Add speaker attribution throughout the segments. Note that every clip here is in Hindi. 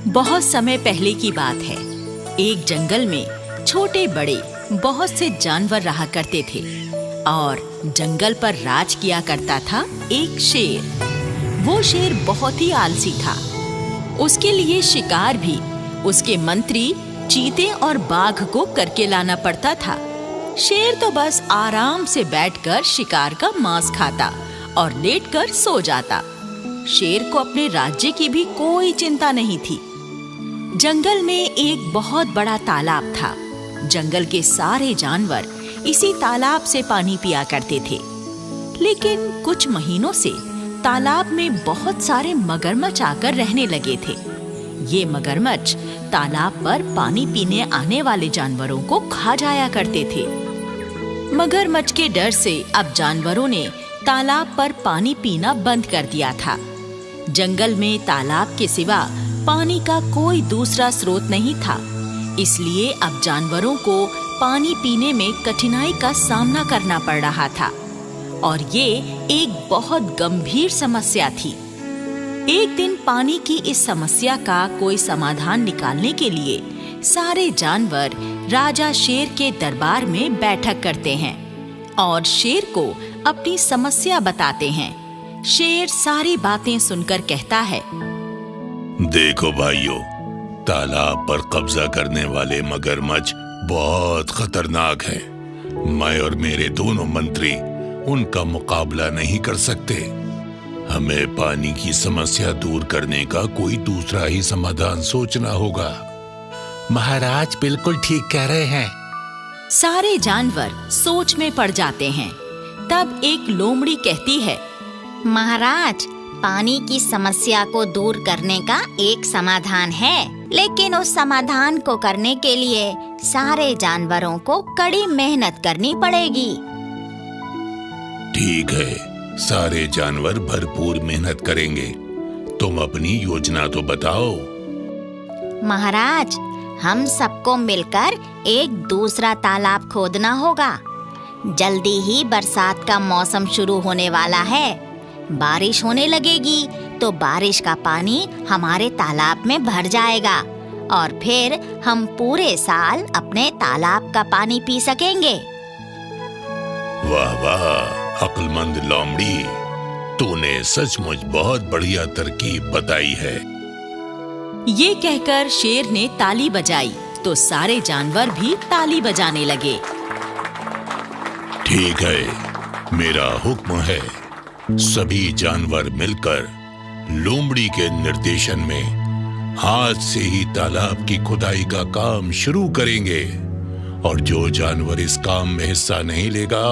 Speaker 1: बहुत समय पहले की बात है। एक जंगल में छोटे बड़े बहुत से जानवर रहा करते थे और जंगल पर राज किया करता था एक शेर। वो शेर बहुत ही आलसी था। उसके लिए शिकार भी उसके मंत्री चीते और बाघ को करके लाना पड़ता था। शेर तो बस आराम से बैठकर शिकार का मांस खाता और लेटकर सो जाता। शेर को अपने राज्य की भी कोई चिंता नहीं थी। जंगल में एक बहुत बड़ा तालाब था। जंगल के सारे जानवर इसी तालाब से पानी पिया करते थे। लेकिन कुछ महीनों से तालाब में बहुत सारे मगरमच्छ आकर रहने लगे थे। ये मगरमच्छ तालाब पर पानी पीने आने वाले जानवरों को खा जाया करते थे। मगरमच्छ के डर से अब जानवरों ने तालाब पर पानी पीना बंद कर दिया था। जंगल में तालाब के सिवा पानी का कोई दूसरा स्रोत नहीं था, इसलिए अब जानवरों को पानी पीने में कठिनाई का सामना करना पड़ रहा था और ये एक बहुत गंभीर समस्या थी। एक दिन पानी की इस समस्या का कोई समाधान निकालने के लिए सारे जानवर राजा शेर के दरबार में बैठक करते हैं और शेर को अपनी समस्या बताते हैं। शेर सारी बातें सुनकर कहता है,
Speaker 2: देखो भाइयों, तालाब पर कब्जा करने वाले मगरमच्छ बहुत खतरनाक हैं। मैं और मेरे दोनों मंत्री उनका मुकाबला नहीं कर सकते। हमें पानी की समस्या दूर करने का कोई दूसरा ही समाधान सोचना होगा।
Speaker 3: महाराज बिल्कुल ठीक कह रहे हैं।
Speaker 1: सारे जानवर सोच में पड़ जाते हैं। तब एक लोमड़ी कहती है,
Speaker 4: महाराज, पानी की समस्या को दूर करने का एक समाधान है, लेकिन उस समाधान को करने के लिए सारे जानवरों को कड़ी मेहनत करनी पड़ेगी।
Speaker 2: ठीक है, सारे जानवर भरपूर मेहनत करेंगे। तुम अपनी योजना तो बताओ।
Speaker 4: महाराज, हम सबको मिलकर एक दूसरा तालाब खोदना होगा। जल्दी ही बरसात का मौसम शुरू होने वाला है। बारिश होने लगेगी तो बारिश का पानी हमारे तालाब में भर जाएगा और फिर हम पूरे साल अपने तालाब का पानी पी सकेंगे।
Speaker 2: वाह वाह, अक्लमंद लोमड़ी, तूने सचमुच बहुत बढ़िया तरकीब बताई है।
Speaker 1: ये कहकर शेर ने ताली बजाई तो सारे जानवर भी ताली बजाने लगे।
Speaker 2: ठीक है, मेरा हुक्म है, सभी जानवर मिलकर लोमड़ी के निर्देशन में हाथ से ही तालाब की खुदाई का काम शुरू करेंगे और जो जानवर इस काम में हिस्सा नहीं लेगा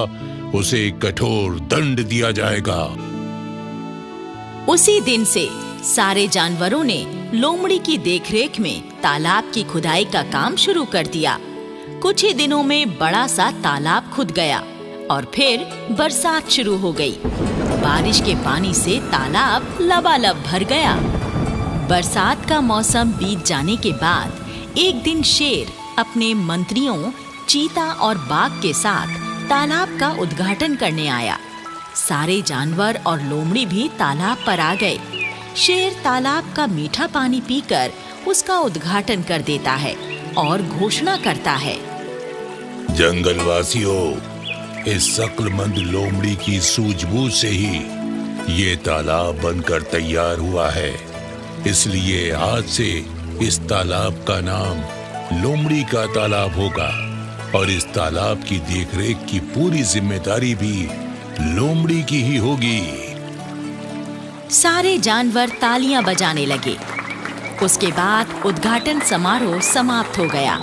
Speaker 2: उसे कठोर दंड दिया जाएगा।
Speaker 1: उसी दिन से सारे जानवरों ने लोमड़ी की देखरेख में तालाब की खुदाई का काम शुरू कर दिया। कुछ ही दिनों में बड़ा सा तालाब खुद गया और फिर बरसात शुरू हो गई। बारिश के पानी से तालाब लबालब भर गया। बरसात का मौसम बीत जाने के बाद एक दिन शेर अपने मंत्रियों चीता और बाघ के साथ तालाब का उद्घाटन करने आया। सारे जानवर और लोमड़ी भी तालाब पर आ गए। शेर तालाब का मीठा पानी पीकर उसका उद्घाटन कर देता है और घोषणा करता है,
Speaker 2: जंगलवासियों, इस अक्लमंद लोमड़ी की सूझबूझ से ही ये तालाब बनकर तैयार हुआ है। इसलिए आज से इस तालाब का नाम लोमड़ी का तालाब होगा और इस तालाब की देखरेख की पूरी जिम्मेदारी भी लोमड़ी की ही होगी।
Speaker 1: सारे जानवर तालियां बजाने लगे। उसके बाद उद्घाटन समारोह समाप्त हो गया।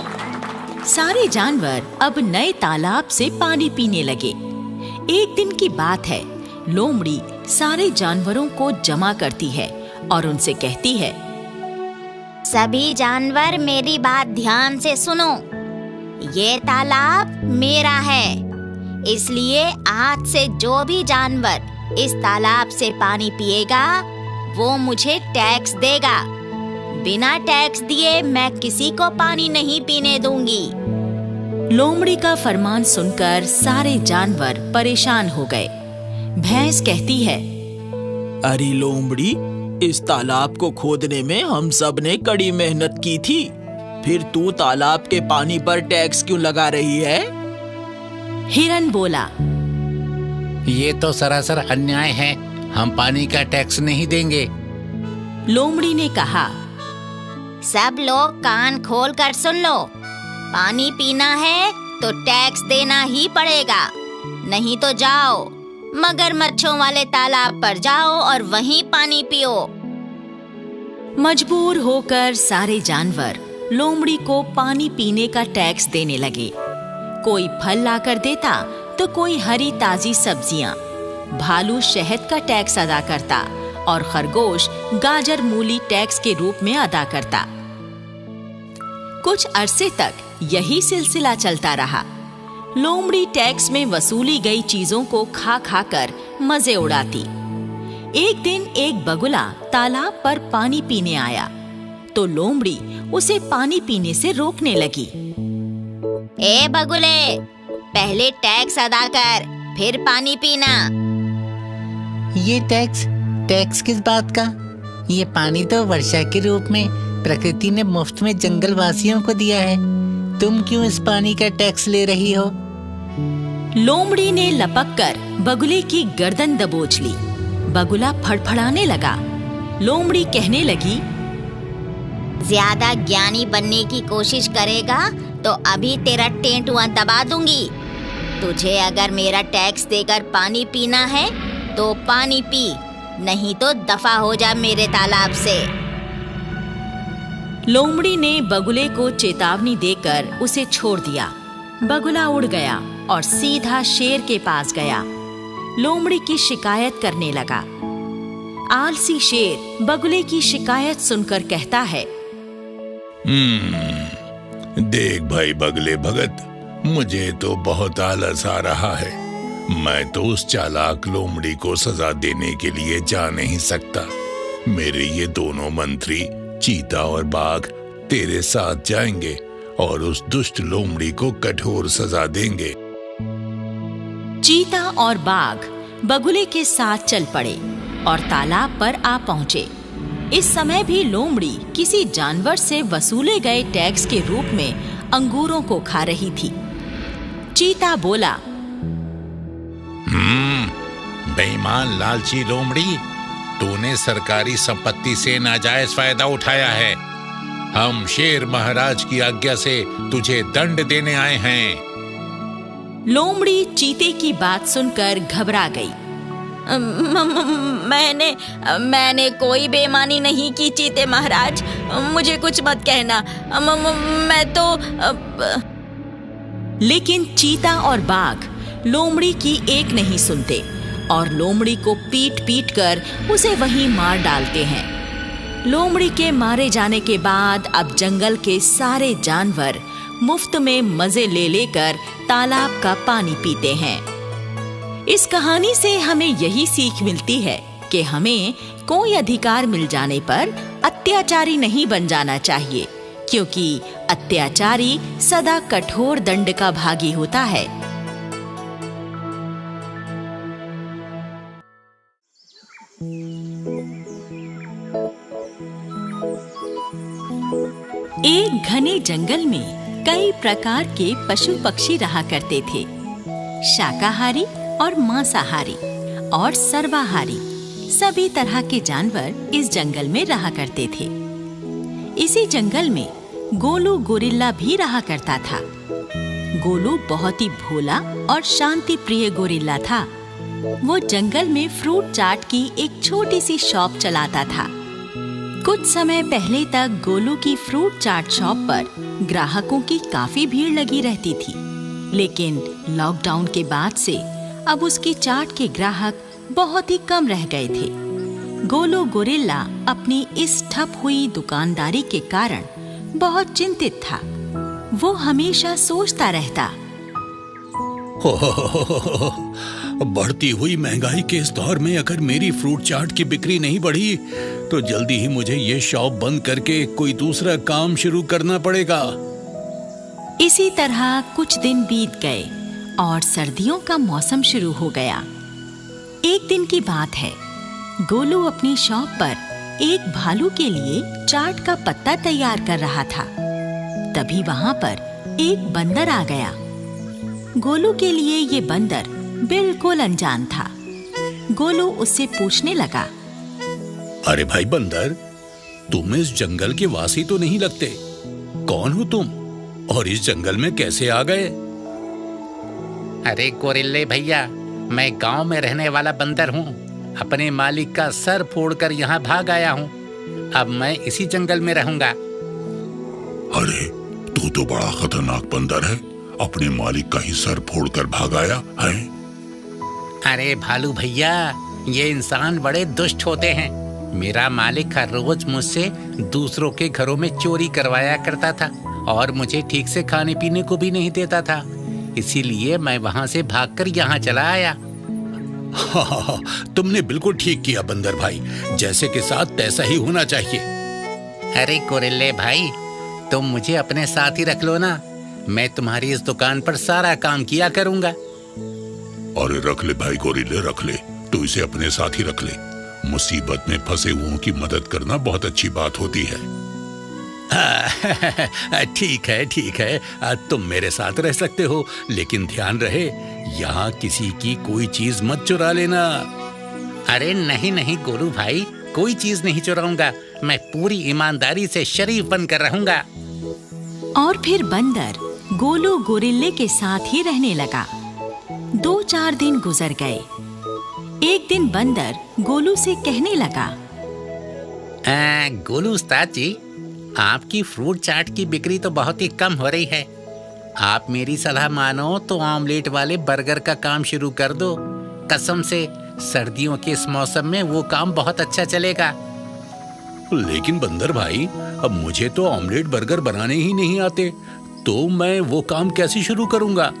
Speaker 1: सारे जानवर अब नए तालाब से पानी पीने लगे। एक दिन की बात है, लोमड़ी सारे जानवरों को जमा करती है और उनसे कहती है,
Speaker 4: सभी जानवर मेरी बात ध्यान से सुनो। ये तालाब मेरा है, इसलिए आज से जो भी जानवर इस तालाब से पानी पिएगा वो मुझे टैक्स देगा। बिना टैक्स दिए मैं किसी को पानी नहीं पीने दूंगी।
Speaker 1: लोमड़ी का फरमान सुनकर सारे जानवर परेशान हो गए। भैंस कहती है,
Speaker 3: अरे लोमड़ी,
Speaker 5: इस तालाब को खोदने में हम सब ने कड़ी मेहनत की थी, फिर तू तालाब के पानी पर टैक्स क्यों लगा रही है?
Speaker 1: हिरन बोला,
Speaker 3: ये तो सरासर अन्याय है। हम पानी का टैक्स नहीं देंगे।
Speaker 1: लोमड़ी ने कहा,
Speaker 4: सब लोग कान खोल कर सुन लो। पानी पीना है तो टैक्स देना ही पड़ेगा, नहीं तो जाओ मगरमच्छों वाले तालाब पर जाओ और वहीं पानी पियो।
Speaker 1: मजबूर होकर सारे जानवर लोमड़ी को पानी पीने का टैक्स देने लगे। कोई फल लाकर देता तो कोई हरी ताजी सब्जियां। भालू शहद का टैक्स अदा करता और खरगोश गाजर मूली टैक्स के रूप में अदा करता। कुछ अरसे तक यही सिलसिला चलता रहा। लोमड़ी टैक्स में वसूली गई चीजों को खा खा कर मजे उड़ाती। एक दिन एक बगुला तालाब पर पानी पीने आया तो लोमड़ी उसे पानी पीने से रोकने लगी।
Speaker 4: ए बगुले, पहले टैक्स अदा कर, फिर पानी पीना।
Speaker 6: ये टैक्स किस बात का? ये पानी तो वर्षा के रूप में प्रकृति ने मुफ्त में जंगल वासियों को दिया है। तुम क्यों इस पानी का टैक्स ले रही हो?
Speaker 1: लोमड़ी ने लपक कर बगुले की गर्दन दबोच ली। बगुला फड़फड़ाने लगा। लोमड़ी कहने लगी,
Speaker 4: ज्यादा ज्ञानी बनने की कोशिश करेगा तो अभी तेरा टेंटुआ दबा दूंगी। तुझे अगर मेरा टैक्स देकर पानी पीना है तो पानी पी, नहीं तो दफा हो जा मेरे तालाब से।
Speaker 1: लोमड़ी ने बगुले को चेतावनी देकर उसे छोड़ दिया। बगुला उड़ गया और सीधा शेर के पास गया। लोमड़ी की शिकायत करने लगा। आलसी शेर बगुले की शिकायत सुनकर कहता है,
Speaker 2: देख भाई बगले भगत, मुझे तो बहुत आलस आ रहा है। मैं तो उस चालाक लोमड़ी को सजा देने के लिए जा नहीं सकता। मेरे ये दोनों मंत्री चीता और बाघ तेरे साथ जाएंगे और उस दुष्ट लोमड़ी को कठोर सजा देंगे।
Speaker 1: चीता और बाघ बगुले के साथ चल पड़े और तालाब पर आ पहुंचे। इस समय भी लोमड़ी किसी जानवर से वसूले गए टैक्स के रूप में अंगूरों को खा रही थी। चीता बोला,
Speaker 3: बेईमान लालची लोमड़ी, तूने सरकारी संपत्ति से नाजायज फायदा उठाया है। हम शेर महाराज की आज्ञा से तुझे दंड देने आए हैं।
Speaker 1: लोमड़ी चीते की बात सुनकर घबरा गई। मैंने कोई बेईमानी नहीं की चीते महाराज, मुझे कुछ मत कहना। मैं तो लेकिन चीता और बाघ लोमड़ी की एक नहीं सुनते और लोमड़ी को पीट पीट कर उसे वहीं मार डालते हैं। लोमड़ी के मारे जाने के बाद अब जंगल के सारे जानवर मुफ्त में मजे ले लेकर तालाब का पानी पीते हैं। इस कहानी से हमें यही सीख मिलती है कि हमें कोई अधिकार मिल जाने पर अत्याचारी नहीं बन जाना चाहिए, क्योंकि अत्याचारी सदा कठोर दंड का भागी होता है। एक घने जंगल में कई प्रकार के पशु पक्षी रहा करते थे। शाकाहारी और मांसाहारी और सर्वाहारी सभी तरह के जानवर इस जंगल में रहा करते थे। इसी जंगल में गोलू गोरिल्ला भी रहा करता था। गोलू बहुत ही भोला और शांति प्रिय गोरिल्ला था। वो जंगल में फ्रूट चाट की एक छोटी सी शॉप चलाता था। कुछ समय पहले तक गोलू की फ्रूट चाट शॉप पर ग्राहकों की काफी भीड़ लगी रहती थी, लेकिन लॉकडाउन के बाद से अब उसकी चाट के ग्राहक बहुत ही कम रह गए थे। गोलू गोरिल्ला अपनी इस ठप हुई दुकानदारी के कारण बहुत चिंतित था। वो हमेशा सोचता रहता,
Speaker 2: बढ़ती हुई महंगाई के इस दौर में अगर मेरी फ्रूट चाट की बिक्री नहीं बढ़ी तो जल्दी ही मुझे ये शॉप बंद करके कोई दूसरा काम शुरू करना पड़ेगा।
Speaker 1: इसी तरह कुछ दिन बीत गए और सर्दियों का मौसम शुरू हो गया। एक दिन की बात है, गोलू अपनी शॉप पर एक भालू के लिए चाट का पत्ता तैयार कर रहा था। तभी वहाँ पर एक बंदर आ गया। गोलू के लिए ये बंदर बिल्कुल अनजान था। गोलू उससे पूछने लगा,
Speaker 2: अरे भाई बंदर, तुम इस जंगल के वासी तो नहीं लगते। कौन हो तुम और इस जंगल में कैसे आ गए?
Speaker 6: अरे गोरिल्ले भैया, मैं गांव में रहने वाला बंदर हूँ। अपने मालिक का सर फोड़कर यहाँ भाग आया हूँ। अब मैं इसी जंगल में रहूंगा।
Speaker 2: अरे तू तो बड़ा खतरनाक बंदर है, अपने मालिक का ही सर फोड़कर भाग आया है।
Speaker 6: अरे भालू भैया, ये इंसान बड़े दुष्ट होते हैं। मेरा मालिक हर रोज मुझसे दूसरों के घरों में चोरी करवाया करता था और मुझे ठीक से खाने पीने को भी नहीं देता था। इसीलिए मैं वहाँ से भागकर यहाँ चला आया।
Speaker 2: हाँ, तुमने बिल्कुल ठीक किया बंदर भाई। जैसे के साथ तैसा ही होना चाहिए।
Speaker 6: अरे गोरिल्ले भाई, तुम मुझे अपने साथ ही रख लो ना। मैं तुम्हारी इस दुकान पर सारा काम किया करूँगा।
Speaker 2: अरे रख ले भाई गोरिल्ले, रख ले। तू इसे अपने साथ ही रख ले। मुसीबत में फंसे हुओं की मदद करना बहुत अच्छी बात होती है। ठीक है, ठीक है, तुम मेरे साथ रह सकते हो, लेकिन ध्यान रहे यहाँ किसी की कोई चीज मत चुरा लेना।
Speaker 6: अरे नहीं नहीं गोलू भाई, कोई चीज नहीं चुराऊंगा। मैं पूरी ईमानदारी से शरीफ बनकर रहूंगा।
Speaker 1: और फिर बंदर गोलू गोरिल्ले के साथ ही रहने लगा। 2-4 दिन गुजर गए। एक दिन बंदर गोलू से कहने लगा,
Speaker 6: गोलू उस्ताद जी, आपकी फ्रूट चाट की बिक्री तो बहुत ही कम हो रही है। आप मेरी सलाह मानो तो ऑमलेट वाले बर्गर का काम शुरू कर दो। कसम से सर्दियों के इस मौसम में वो काम बहुत अच्छा चलेगा।
Speaker 2: लेकिन बंदर भाई, अब मुझे तो ऑमलेट बर्गर बनाने ही नहीं आते, तो मैं वो काम कैसे शुरू करूंगा?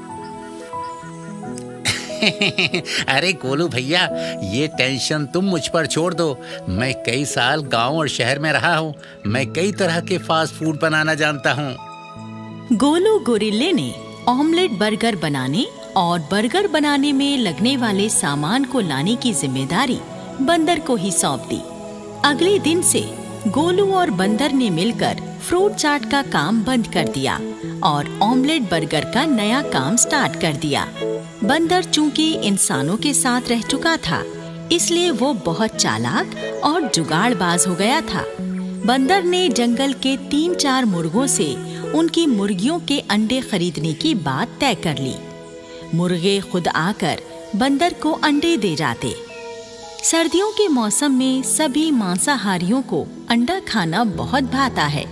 Speaker 6: अरे गोलू भैया, ये टेंशन तुम मुझ पर छोड़ दो। मैं कई साल गांव और शहर में रहा हूँ। मैं कई तरह के फास्ट फूड बनाना जानता हूँ।
Speaker 1: गोलू गोरिल्ले ने ऑमलेट बर्गर बनाने और बर्गर बनाने में लगने वाले सामान को लाने की जिम्मेदारी बंदर को ही सौंप दी। अगले दिन से गोलू और बंदर ने मिलकर फ्रूट चाट का काम बंद कर दिया और ऑमलेट बर्गर का नया काम स्टार्ट कर दिया। बंदर चूंकि इंसानों के साथ रह चुका था, इसलिए वो बहुत चालाक और जुगाड़बाज हो गया था। बंदर ने जंगल के 3-4 मुर्गों से उनकी मुर्गियों के अंडे खरीदने की बात तय कर ली। मुर्गे खुद आकर बंदर को अंडे दे जाते। सर्दियों के मौसम में सभी मांसाहारियों को अंडा खाना बहुत भाता है,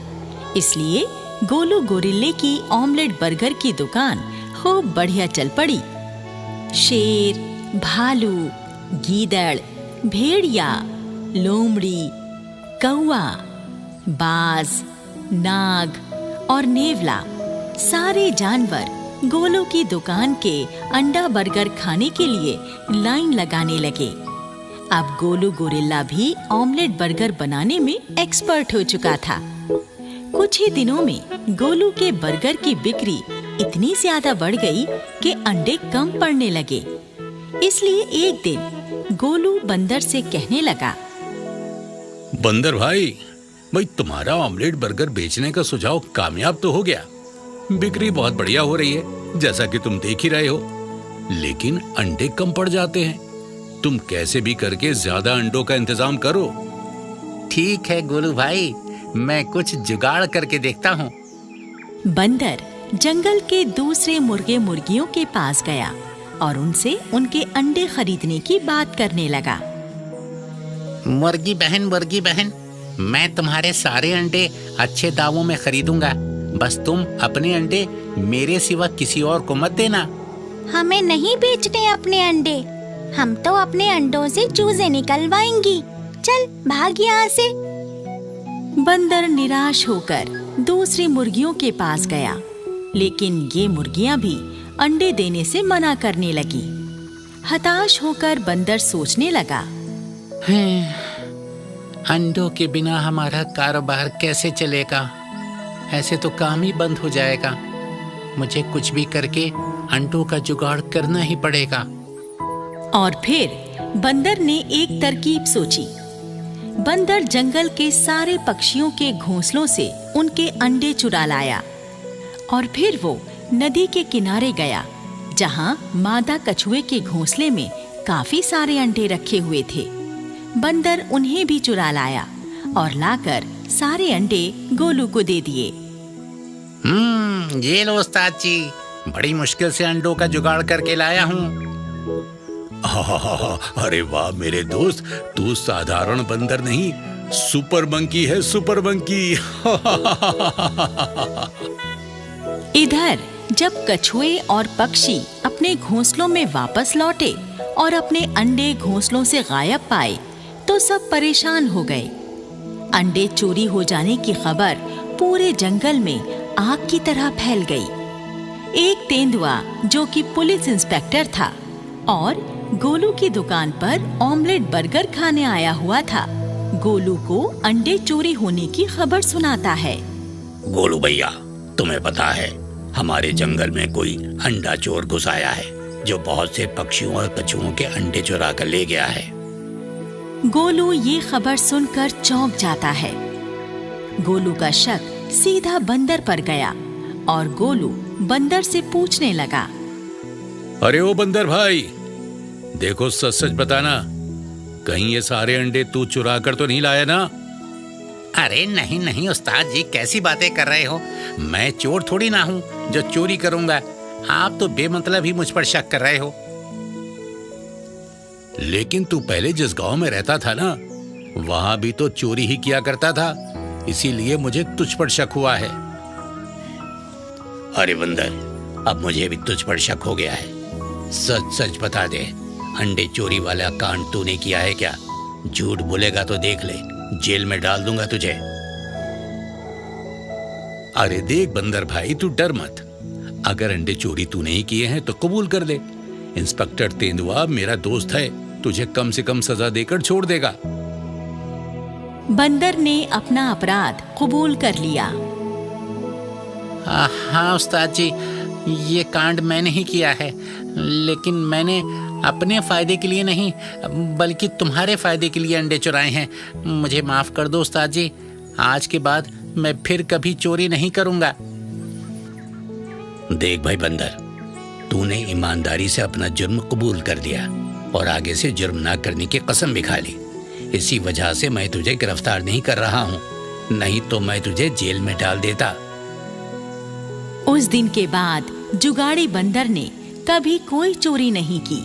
Speaker 1: इसलिए गोलू गोरिल्ले की ऑमलेट बर्गर की दुकान खूब बढ़िया चल पड़ी। शेर, भालू, गीदड़, भेड़िया, लोमड़ी, कौआ, बाज, नाग और नेवला सारे जानवर गोलू की दुकान के अंडा बर्गर खाने के लिए लाइन लगाने लगे। अब गोलू गोरिल्ला भी ऑमलेट बर्गर बनाने में एक्सपर्ट हो चुका था। कुछ ही दिनों में गोलू के बर्गर की बिक्री इतनी ज्यादा बढ़ गई कि अंडे कम पड़ने लगे। इसलिए एक दिन गोलू बंदर से कहने लगा,
Speaker 2: बंदर भाई, तुम्हारा ऑमलेट बर्गर बेचने का सुझाव कामयाब तो हो गया। बिक्री बहुत बढ़िया हो रही है, जैसा कि तुम देख ही रहे हो, लेकिन अंडे कम पड़ जाते हैं। तुम कैसे भी करके ज्यादा अंडों का इंतजाम करो।
Speaker 6: ठीक है गोलू भाई, मैं कुछ जुगाड़ करके देखता हूँ।
Speaker 1: बंदर जंगल के दूसरे मुर्गे मुर्गियों के पास गया और उनसे उनके अंडे खरीदने की बात करने लगा।
Speaker 6: मुर्गी बहन, मैं तुम्हारे सारे अंडे अच्छे दामों में खरीदूंगा। बस तुम अपने अंडे मेरे सिवा किसी और को मत देना।
Speaker 4: हमें नहीं बेचने अपने अंडे, हम तो अपने अंडों से चूजे निकलवाएंगी। चल भाग यहाँ से।
Speaker 1: बंदर निराश होकर दूसरी मुर्गियों के पास गया, लेकिन ये मुर्गियां भी अंडे देने से मना करने लगी। हताश होकर बंदर सोचने लगा,
Speaker 6: अंडों के बिना हमारा कारोबार कैसे चलेगा? ऐसे तो काम ही बंद हो जाएगा। मुझे कुछ भी करके अंडों का जुगाड़ करना ही पड़ेगा।
Speaker 1: और फिर बंदर ने एक तरकीब सोची। बंदर जंगल के सारे पक्षियों के घोंसलों से उनके अंडे चुरा लाया और फिर वो नदी के किनारे गया, जहाँ मादा कछुए के घोंसले में काफी सारे अंडे रखे हुए थे। बंदर उन्हें भी चुरा लाया और लाकर सारे अंडे गोलू को दे दिए।
Speaker 3: ये लो उस्ताद जी, बड़ी मुश्किल से अंडों का जुगाड़ करके लाया हूँ।
Speaker 2: अरे वाह मेरे दोस्त, तू साधारण बंदर नहीं, सुपर मंकी है, सुपर मंकी।
Speaker 1: इधर जब कछुए और पक्षी अपने घोंसलों में वापस लौटे और अपने अंडे घोंसलों से गायब पाए तो सब परेशान हो गए। अंडे चोरी हो जाने की खबर पूरे जंगल में आग की तरह फैल गई। एक तेंदुआ जो कि पुलिस इंस्पेक्टर था और गोलू की दुकान पर ऑमलेट बर्गर खाने आया हुआ था, गोलू को अंडे चोरी होने की खबर सुनाता है।
Speaker 7: गोलू भैया, तुम्हें पता है हमारे जंगल में कोई अंडा चोर घुस आया है जो बहुत से पक्षियों और कछुओं के अंडे चुरा कर ले गया है।
Speaker 1: गोलू ये खबर सुनकर चौंक जाता है। गोलू का शक सीधा बंदर पर गया और गोलू बंदर से पूछने लगा,
Speaker 2: अरे ओ बंदर भाई, देखो सच सच बताना, कहीं ये सारे अंडे तू चुरा कर तो नहीं लाया ना?
Speaker 3: अरे नहीं नहीं उस्ताद जी, कैसी बातें कर रहे हो? मैं चोर थोड़ी ना हूँ जो चोरी करूंगा। आप तो बेमतलब ही मुझ पर शक कर रहे हो।
Speaker 2: लेकिन तू पहले जिस गांव में रहता था ना, वहां भी तो चोरी ही किया करता था, इसीलिए मुझे तुझ पर शक हुआ है।
Speaker 7: अरे बंदर, अब मुझे भी तुझ पर शक हो गया है। सच सच बता दे, अंडे चोरी वाला कांड तूने किया है क्या? झूठ बोलेगा तो देख ले, जेल में डाल दूंगा तुझे।
Speaker 2: अरे देख बंदर भाई, तू डर मत। अगर अंडे चोरी तू नहीं किए हैं तो कबूल कर ले। इंस्पेक्टर तेंदुआ मेरा दोस्त है, तुझे कम से कम सजा देकर छोड़ देगा।
Speaker 1: बंदर ने अपना अपराध कबूल कर लिया।
Speaker 6: हाँ उस्ताद जी, ये कांड मैंने ही किया है, लेकिन मैंने अपने फायदे के लिए नहीं बल्कि तुम्हारे फायदे के लिए अंडे चुराए हैं। मुझे माफ कर दो उस्ताद जी, आज के बाद मैं फिर कभी चोरी नहीं करूंगा।
Speaker 7: देख भाई बंदर, तूने ईमानदारी से अपना जुर्म कबूल कर दिया और आगे से जुर्म ना करने की कसम भी खा ली। इसी वजह से मैं तुझे गिरफ्तार नहीं कर रहा हूँ, नहीं तो मैं तुझे जेल में डाल देता।
Speaker 1: उस दिन के बाद जुगाड़ी बंदर ने कभी कोई चोरी नहीं की।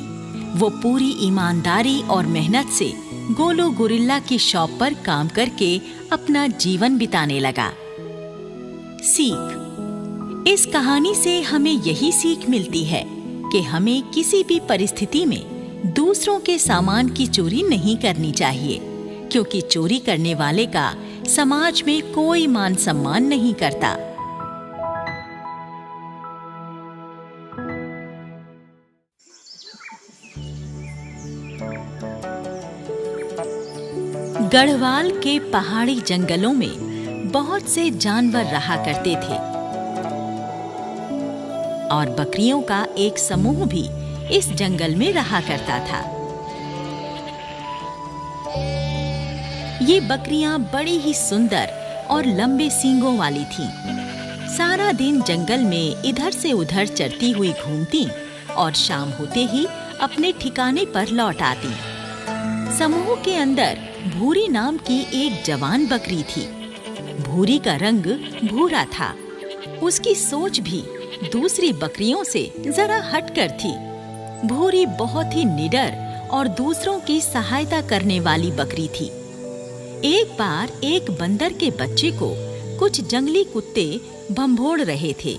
Speaker 1: वो पूरी ईमानदारी और मेहनत से गोलू गोरिल्ला की शॉप पर काम करके अपना जीवन बिताने लगा। सीख: इस कहानी से हमें यही सीख मिलती है कि हमें किसी भी परिस्थिति में दूसरों के सामान की चोरी नहीं करनी चाहिए, क्योंकि चोरी करने वाले का समाज में कोई मान सम्मान नहीं करता। गढ़वाल के पहाड़ी जंगलों में बहुत से जानवर रहा करते थे और बकरियों का एक समूह भी इस जंगल में रहा करता था। ये बकरियां बड़ी ही सुंदर और लंबे सींगों वाली थीं। सारा दिन जंगल में इधर से उधर चरती हुई घूमती और शाम होते ही अपने ठिकाने पर लौट आती। समूह के अंदर भूरी नाम की एक जवान बकरी थी। भूरी का रंग भूरा था। उसकी सोच भी दूसरी बकरियों से जरा हटकर थी। भूरी बहुत ही निडर और दूसरों की सहायता करने वाली बकरी थी। एक बार एक बंदर के बच्चे को कुछ जंगली कुत्ते भंभोड़ रहे थे।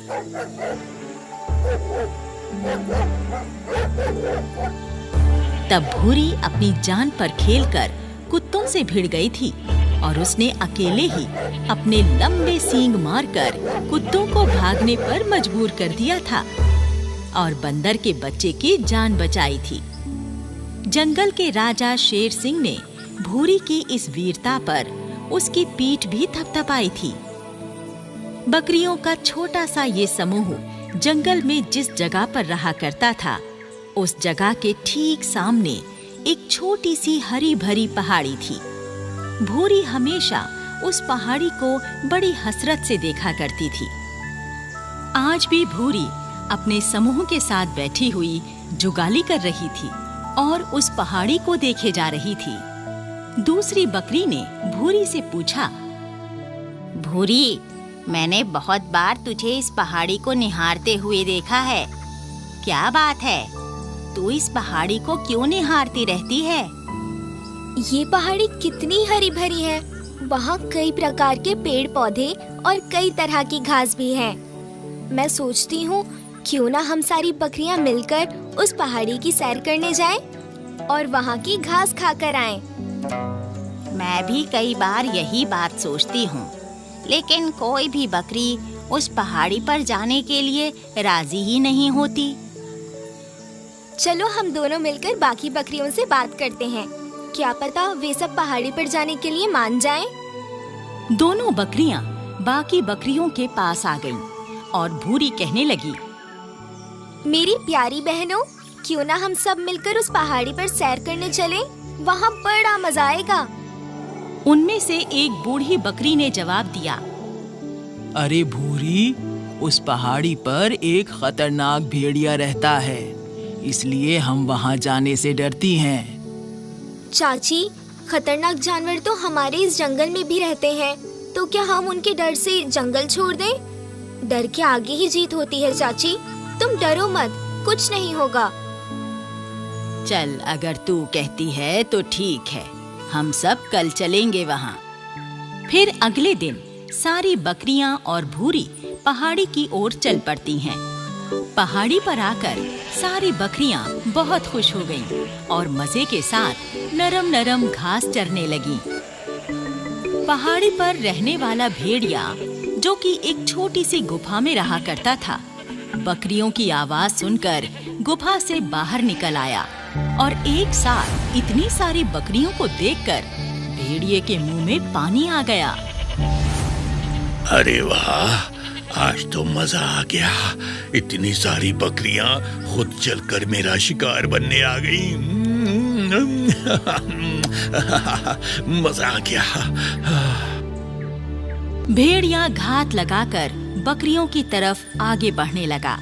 Speaker 1: तब भूरी अपनी जान पर खेलकर कुत्तों से भिड़ गई थी और उसने अकेले ही अपने लंबे सींग मारकर कुत्तों को भागने पर मजबूर कर दिया था और बंदर के बच्चे की जान बचाई थी। जंगल के राजा शेर सिंह ने भूरी की इस वीरता पर उसकी पीठ भी थपथपाई थी। बकरियों का छोटा सा ये समूह जंगल में जिस जगह पर रहा करता था, उस जगह के ठीक सामने एक छोटी सी हरी भरी पहाड़ी थी। भूरी हमेशा उस पहाड़ी को बड़ी हसरत से देखा करती थी। आज भी भूरी अपने समूह के साथ बैठी हुई जुगाली कर रही थी और उस पहाड़ी को देखे जा रही थी। दूसरी बकरी ने भूरी से पूछा,
Speaker 4: भूरी, मैंने बहुत बार तुझे इस पहाड़ी को निहारते हुए देखा है। क्या बात है, तू इस पहाड़ी को क्यों निहारती रहती है?
Speaker 8: ये पहाड़ी कितनी हरी भरी है। वहाँ कई प्रकार के पेड़ पौधे और कई तरह की घास भी है। मैं सोचती हूँ क्यों ना हम सारी बकरियाँ मिलकर उस पहाड़ी की सैर करने जाएं और वहाँ की घास खाकर आएं।
Speaker 4: मैं भी कई बार यही बात सोचती हूँ, लेकिन कोई भी बकरी उस पहाड़ी पर जाने के लिए राजी ही नहीं होती।
Speaker 8: चलो हम दोनों मिलकर बाकी बकरियों से बात करते हैं। क्या पता वे सब पहाड़ी पर जाने के लिए मान जाएं।
Speaker 1: दोनों बकरियां बाकी बकरियों के पास आ गईं और भूरी कहने लगी,
Speaker 8: मेरी प्यारी बहनों, क्यों ना हम सब मिलकर उस पहाड़ी पर सैर करने चलें? वहाँ बड़ा मजा आएगा।
Speaker 1: उनमें से एक बूढ़ी बकरी ने जवाब दिया,
Speaker 5: अरे भूरी, उस पहाड़ी पर एक खतरनाक भेड़िया रहता है, इसलिए हम वहाँ जाने से डरती हैं।
Speaker 8: चाची, खतरनाक जानवर तो हमारे इस जंगल में भी रहते हैं, तो क्या हम उनके डर से जंगल छोड़ दें? डर के आगे ही जीत होती है चाची, तुम डरो मत, कुछ नहीं होगा।
Speaker 1: चल, अगर तू कहती है तो ठीक है, हम सब कल चलेंगे वहाँ। फिर अगले दिन सारी बकरियां और भूरी पहाड़ी की ओर चल पड़ती हैं। पहाड़ी पर आकर सारी बकरियां बहुत खुश हो गईं और मजे के साथ नरम नरम घास चरने लगीं। पहाड़ी पर रहने वाला भेड़िया, जो कि एक छोटी सी गुफा में रहा करता था, बकरियों की आवाज सुनकर गुफा से बाहर निकल आया और एक साथ इतनी सारी बकरियों को देखकर भेड़िए के मुंह में पानी आ गया।
Speaker 2: अरे वाह, आज तो मजा आ गया। इतनी सारी बकरियां खुद चलकर मेरा शिकार बनने आ गई। मजा आ गया।
Speaker 1: भेड़िया घात लगाकर बकरियों की तरफ आगे बढ़ने लगा।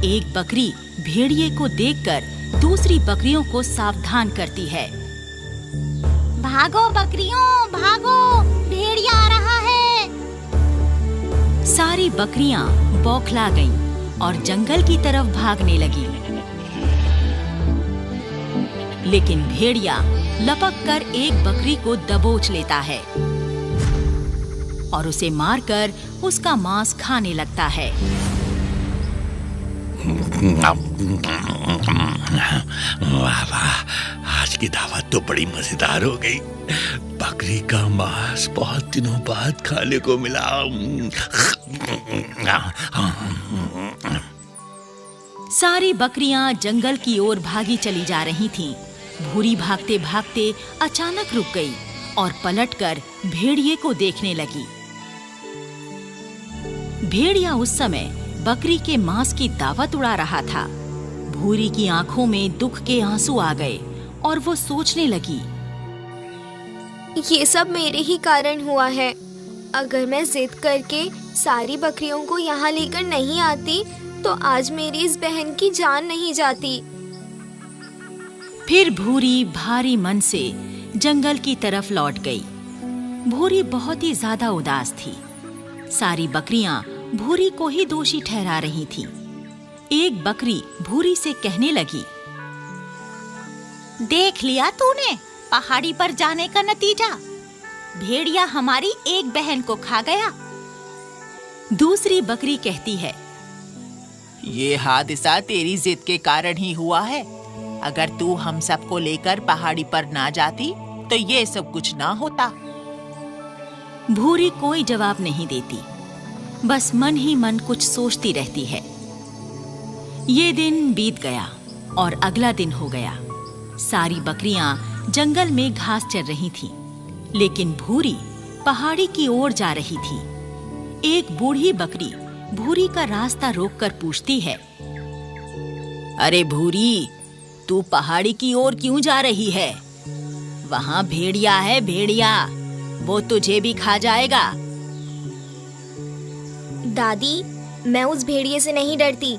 Speaker 1: एक बकरी भेड़िए को देखकर दूसरी बकरियों को सावधान करती है।
Speaker 4: भागो बकरियों, भागो, भेड़िया आ रहा है।
Speaker 1: सारी बकरियां बौखला गईं और जंगल की तरफ भागने लगी। लेकिन भेड़िया लपक कर एक बकरी को दबोच लेता है और उसे मारकर उसका मांस खाने लगता है।
Speaker 2: वाह वाह, आज की दावत तो बड़ी मजेदार हो गई। बकरी का मांस बहुत दिनों बाद खाने को मिला।
Speaker 1: सारी बकरियां जंगल की ओर भागी चली जा रही थीं। भूरी भागते भागते अचानक रुक गई और पलटकर भेड़िए को देखने लगी। भेड़िया उस समय बकरी के मांस की दावत उड़ा रहा था। भूरी की आंखों में दुख के आंसू आ गए और वो सोचने लगी,
Speaker 8: ये सब मेरे ही कारण हुआ है। अगर मैं जिद करके सारी बकरियों को यहाँ लेकर नहीं आती, तो आज मेरी इस बहन की जान नहीं जाती।
Speaker 1: फिर भूरी भारी मन से जंगल की तरफ लौट गई। भूरी बहुत ही ज्यादा उदास थी। सारी बकरियां भूरी को ही दोषी ठहरा रही थीं। एक बकरी भूरी से कहने लगी,
Speaker 4: देख लिया तूने पहाड़ी पर जाने का नतीजा? भेड़िया हमारी एक बहन को खा गया।
Speaker 1: दूसरी बकरी कहती है,
Speaker 5: ये हादसा तेरी जिद के कारण ही हुआ है। अगर तू हम सबको लेकर पहाड़ी पर ना जाती तो ये सब कुछ ना होता।
Speaker 1: भूरी कोई जवाब नहीं देती, बस मन ही मन कुछ सोचती रहती है। ये दिन बीत गया और अगला दिन हो गया। सारी बकरियां जंगल में घास चर रही थीं, लेकिन भूरी पहाड़ी की ओर जा रही थी। एक बूढ़ी बकरी भूरी का रास्ता रोककर पूछती है, अरे भूरी, तू पहाड़ी की ओर क्यों जा रही है? वहां भेड़िया है, भेड़िया, वो तुझे भी खा जाएगा।
Speaker 8: दादी, मैं उस भेड़िए से नहीं डरती।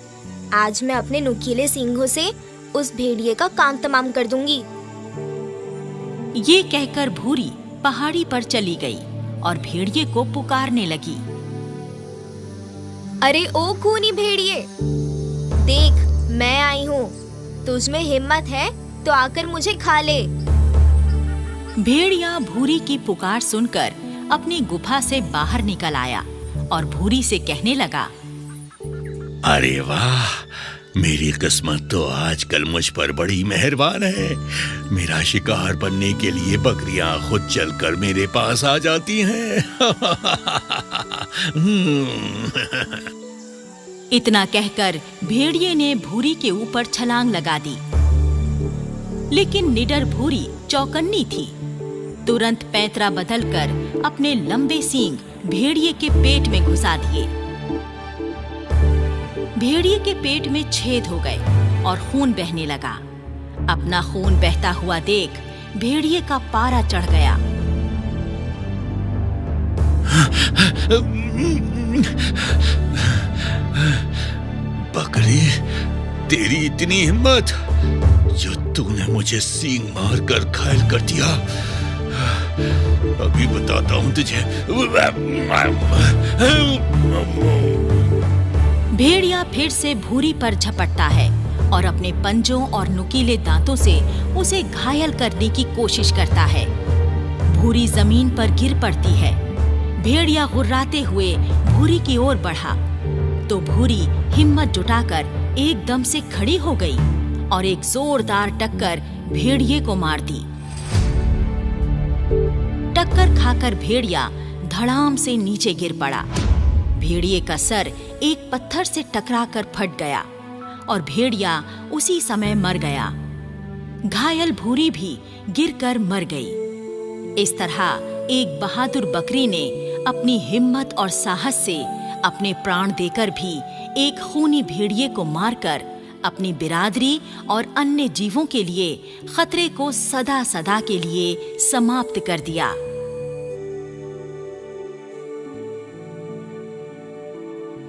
Speaker 8: आज मैं अपने नुकीले सींगों से उस भेड़िए का काम तमाम कर दूंगी।
Speaker 1: ये कहकर भूरी पहाड़ी पर चली गई और भेड़िए को पुकारने लगी।
Speaker 8: अरे ओ खूनी भेड़िए, देख मैं आई हूँ। तुझ में हिम्मत है तो आकर मुझे खा ले।
Speaker 1: भेड़िया भूरी की पुकार सुनकर अपनी गुफा से बाहर निकल आया और भूरी से कहने लगा,
Speaker 2: अरे वाह, मेरी किस्मत तो आजकल मुझ पर बड़ी मेहरबान है। मेरा शिकार बनने के लिए बकरियां खुद चलकर मेरे पास आ जाती हैं।
Speaker 1: इतना कहकर भेड़िए ने भूरी के ऊपर छलांग लगा दी। लेकिन निडर भूरी चौकन्नी थी। तुरंत पैंतरा बदलकर अपने लंबे सींग भेड़िए के पेट में घुसा दिए। भेड़िए के पेट में छेद हो गए और खून बहने लगा। अपना खून बहता हुआ देख भेड़िए का पारा चढ़ गया।
Speaker 2: बकरी, तेरी इतनी हिम्मत जो तूने मुझे सींग मारकर घायल कर दिया। अभी बताता हूं तुझे।
Speaker 1: भेड़िया फिर से भूरी पर झपटता है और अपने पंजों और नुकीले दांतों से उसे घायल करने की कोशिश करता है। भूरी जमीन पर गिर पड़ती है। भेड़िया गुर्राते हुए भूरी की ओर बढ़ा तो भूरी हिम्मत जुटाकर एकदम से खड़ी हो गई और एक जोरदार टक्कर भेड़िए को मार दी। टक्कर खाकर भेड़िया धड़ाम से नीचे गिर पड़ा। भेड़िए का सर एक पत्थर से टकराकर फट गया और भेड़िया उसी समय मर गया। घायल भूरी भी गिरकर मर गई। इस तरह एक बहादुर बकरी ने अपनी हिम्मत और साहस से अपने प्राण देकर भी एक खूनी भेड़िए को मारकर अपनी बिरादरी और अन्य जीवों के लिए खतरे को सदा सदा के लिए समाप्त कर दिया।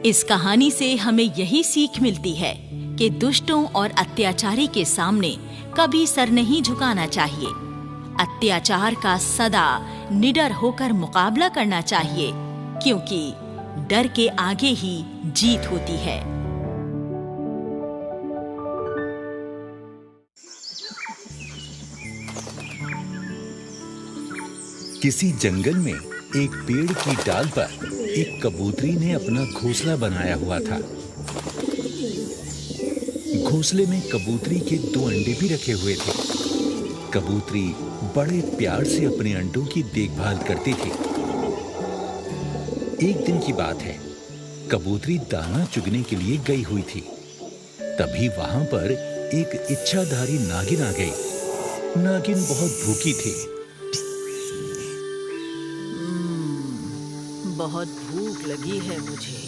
Speaker 1: इस कहानी से हमें यही सीख मिलती है कि दुष्टों और अत्याचारी के सामने कभी सर नहीं झुकाना चाहिए। अत्याचार का सदा निडर होकर मुकाबला करना चाहिए, क्योंकि डर के आगे ही जीत होती है।
Speaker 9: किसी जंगल में एक पेड़ की डाल पर एक कबूतरी ने अपना घोंसला बनाया हुआ था। घोंसले में कबूतरी के 2 अंडे भी रखे हुए थे। कबूतरी बड़े प्यार से अपने अंडों की देखभाल करती थी। एक दिन की बात है, कबूतरी दाना चुगने के लिए गई हुई थी। तभी वहां पर एक इच्छाधारी नागिन आ गई। नागिन बहुत भूखी थी।
Speaker 1: बहुत भूख लगी है मुझे।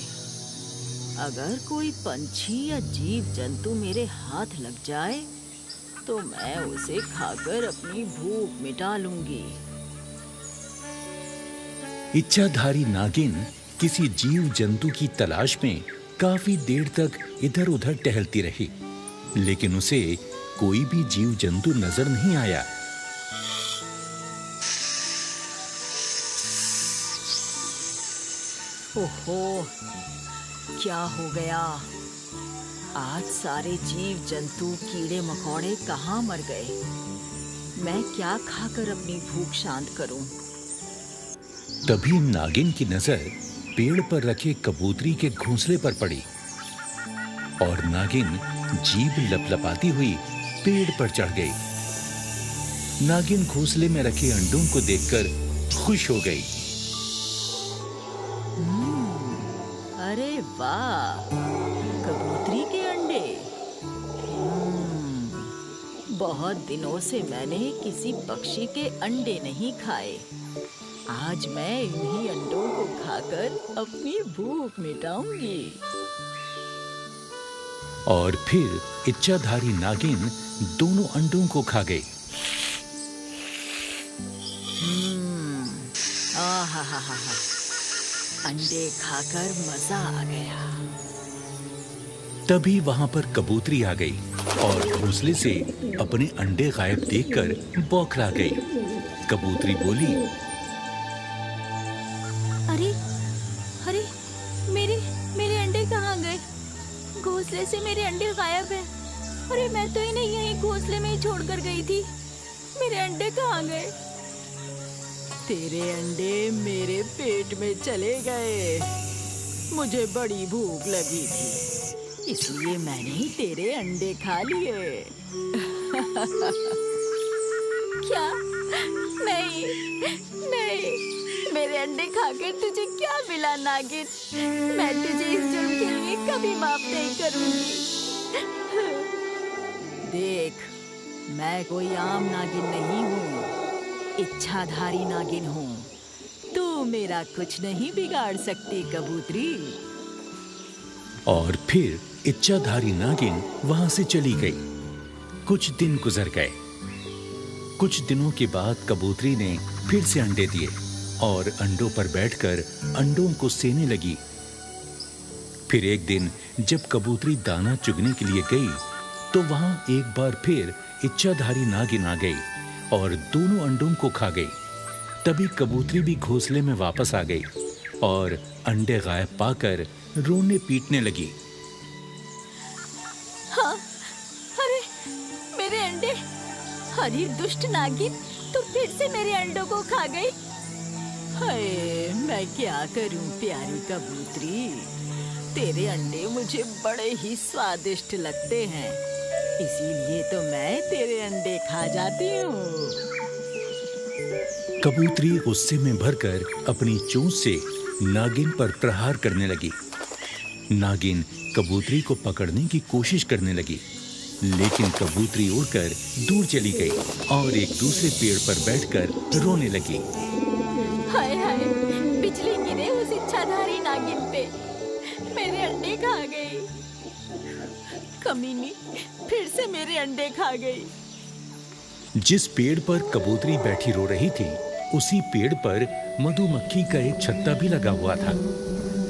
Speaker 1: अगर कोई पंछी या जीव जंतु मेरे हाथ लग जाए तो मैं उसे खाकर अपनी भूख मिटा लूंगी।
Speaker 9: इच्छाधारी नागिन किसी जीव जंतु की तलाश में काफी देर तक इधर उधर टहलती रही, लेकिन उसे कोई भी जीव जंतु नजर नहीं आया।
Speaker 1: ओहो, क्या हो गया? आज सारे जीव जंतु कीड़े मकोड़े कहाँ मर गए? मैं क्या खाकर अपनी भूख शांत करूं?
Speaker 9: तभी नागिन की नजर पेड़ पर रखे कबूतरी के घोंसले पर पड़ी और नागिन जीभ लपलपाती हुई पेड़ पर चढ़ गई। नागिन घोंसले में रखे अंडों को देखकर खुश हो गई।
Speaker 1: अरे वाह, कबूतरी के अंडे। बहुत दिनों से मैंने किसी पक्षी के अंडे नहीं खाए। आज मैं इन्हीं अंडों को खाकर अपनी भूख मिटाऊंगी।
Speaker 9: और फिर इच्छाधारी नागिन दोनों अंडों को खा गई।
Speaker 1: अंडे खाकर मजा आ गया।
Speaker 9: तभी वहां पर कबूतरी आ गई और घोंसले से अपने अंडे गायब देखकर बौखला गई। कबूतरी बोली,
Speaker 8: अरे अरे मेरे अंडे कहाँ गए? घोंसले से मेरे अंडे गायब हैं। अरे मैं तो इन्हें यहीं घोंसले में ही छोड़कर गई थी। मेरे अंडे कहाँ गए?
Speaker 1: तेरे अंडे मेरे पेट में चले गए। मुझे बड़ी भूख लगी थी, इसलिए मैंने ही तेरे अंडे खा लिए।
Speaker 8: क्या? नहीं नहीं, मेरे अंडे खाकर तुझे क्या मिला नागिन? मैं तुझे इस जुर्म के लिए कभी माफ नहीं करूंगी।
Speaker 1: देख, मैं कोई आम नागिन नहीं हूँ, इच्छाधारी नागिन हूँ। तू मेरा कुछ नहीं बिगाड़ सकती कबूतरी।
Speaker 9: और फिर इच्छाधारी नागिन वहां से चली गई। कुछ दिन गुजर गए। कुछ दिनों के बाद कबूतरी ने फिर से अंडे दिए और अंडों पर बैठकर अंडों को सेने लगी। फिर एक दिन जब कबूतरी दाना चुगने के लिए गई तो वहां एक बार फिर इच्छाधारी नागिन आ गई और दोनों अंडों को खा गई। तभी कबूतरी भी घोंसले में वापस आ गई और अंडे गायब पाकर रोने पीटने लगी।
Speaker 8: हाँ, अरे मेरे अंडे! अरे दुष्ट नागिन, तू फिर से मेरे अंडों को खा गई।
Speaker 1: हाय, मैं क्या करूं प्यारी कबूतरी, तेरे अंडे मुझे बड़े ही स्वादिष्ट लगते हैं, इसीलिए तो मैं तेरे अंडे खा जाती हूँ।
Speaker 9: कबूतरी गुस्से में भरकर अपनी चोंच से नागिन पर प्रहार करने लगी। नागिन कबूतरी को पकड़ने की कोशिश करने लगी, लेकिन कबूतरी उड़कर दूर चली गई और एक दूसरे पेड़ पर बैठकर रोने लगी।
Speaker 8: हाय हाय, बिजली गिरे उस इच्छाधारी नागिन पे, मेरे अंडे खा गई।
Speaker 1: कमीनी फिर से मेरे अंडे खा गई।
Speaker 9: जिस पेड़ पर कबूतरी बैठी रो रही थी, उसी पेड़ पर मधुमक्खी का एक छत्ता भी लगा हुआ था।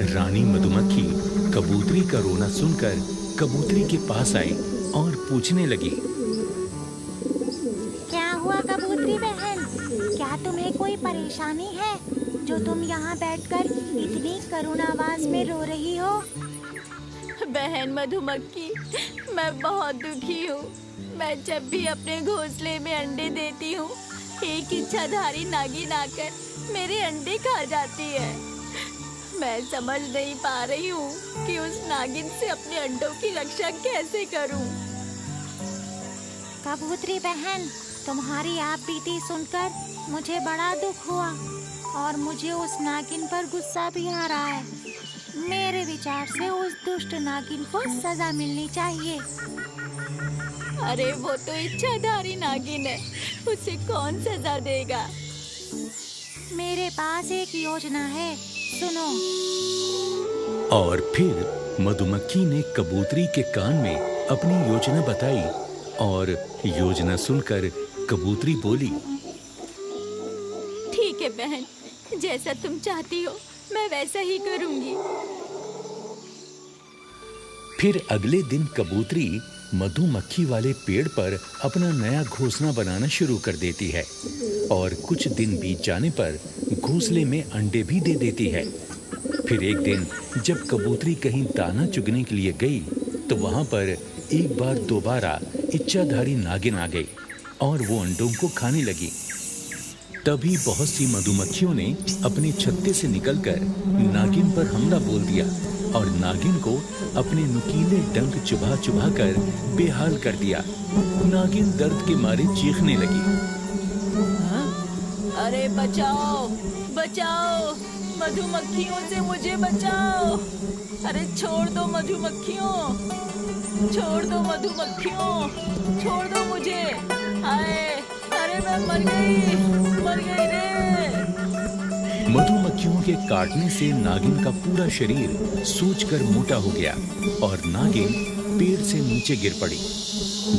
Speaker 9: रानी मधुमक्खी कबूतरी का रोना सुनकर कबूतरी के पास आई और पूछने लगी,
Speaker 4: क्या हुआ कबूतरी बहन? क्या तुम्हें कोई परेशानी है जो तुम यहाँ बैठकर इतनी करुण आवाज में रो रही हो?
Speaker 8: बहन मधुमक्खी, मैं बहुत दुखी हूँ। मैं जब भी अपने घोंसले में अंडे देती हूँ, एक इच्छाधारी नागिन आकर मेरे अंडे खा जाती है। मैं समझ नहीं पा रही हूँ कि उस नागिन से अपने अंडों की रक्षा कैसे करूँ।
Speaker 4: कबूतरी बहन, तुम्हारी आप बीती सुनकर मुझे बड़ा दुख हुआ और मुझे उस नागिन पर गुस्सा भी आ रहा है। मेरे विचार से उस दुष्ट नागिन को सजा मिलनी चाहिए।
Speaker 8: अरे वो तो इच्छाधारी नागिन है, उसे कौन सजा देगा?
Speaker 4: मेरे पास एक योजना है, सुनो।
Speaker 9: और फिर मधुमक्खी ने कबूतरी के कान में अपनी योजना बताई और योजना सुनकर कबूतरी बोली,
Speaker 8: ठीक है बहन, जैसा तुम चाहती हो मैं वैसा ही करूंगी।
Speaker 9: फिर अगले दिन कबूतरी मधुमक्खी वाले पेड़ पर अपना नया घोंसला बनाना शुरू कर देती है और कुछ दिन बीत जाने पर घोंसले में अंडे भी दे देती है। फिर एक दिन जब कबूतरी कहीं दाना चुगने के लिए गई तो वहां पर एक बार दोबारा इच्छाधारी नागिन आ गई और वो अंडों को खाने लगी। तभी बहुत सी मधुमक्खियों ने अपने छत्ते से निकलकर नागिन पर हमला बोल दिया और नागिन को अपने नुकीले डंक चुभा चुभा कर बेहाल कर दिया। नागिन दर्द के मारे चीखने लगी।
Speaker 1: अरे बचाओ बचाओ, मधुमक्खियों से मुझे बचाओ। अरे छोड़ दो मधुमक्खियों, छोड़ दो मधुमक्खियों, छोड़ दो मुझे। हाय, अरे मैं मर गई रे।
Speaker 9: मधुमक्खियों के काटने से नागिन का पूरा शरीर सूजकर मोटा हो गया और नागिन पेड़ से नीचे गिर पड़ी।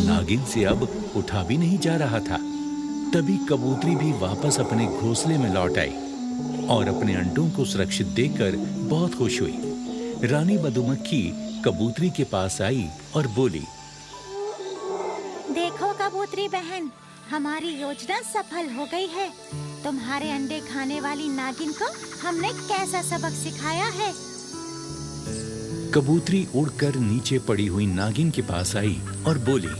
Speaker 9: नागिन से अब उठा भी नहीं जा रहा था। तभी कबूतरी भी वापस अपने घोंसले में लौट आई। और अपने अंडों को सुरक्षित देखकर बहुत खुश हुई। रानी मधुमक्खी कबूतरी के पास आई और बोली,
Speaker 10: देखो कबूतरी बहन, हमारी योजना सफल हो गई है। तुम्हारे अंडे खाने वाली नागिन को हमने कैसा सबक सिखाया है।
Speaker 9: कबूतरी उड़कर नीचे पड़ी हुई नागिन के पास आई और बोली,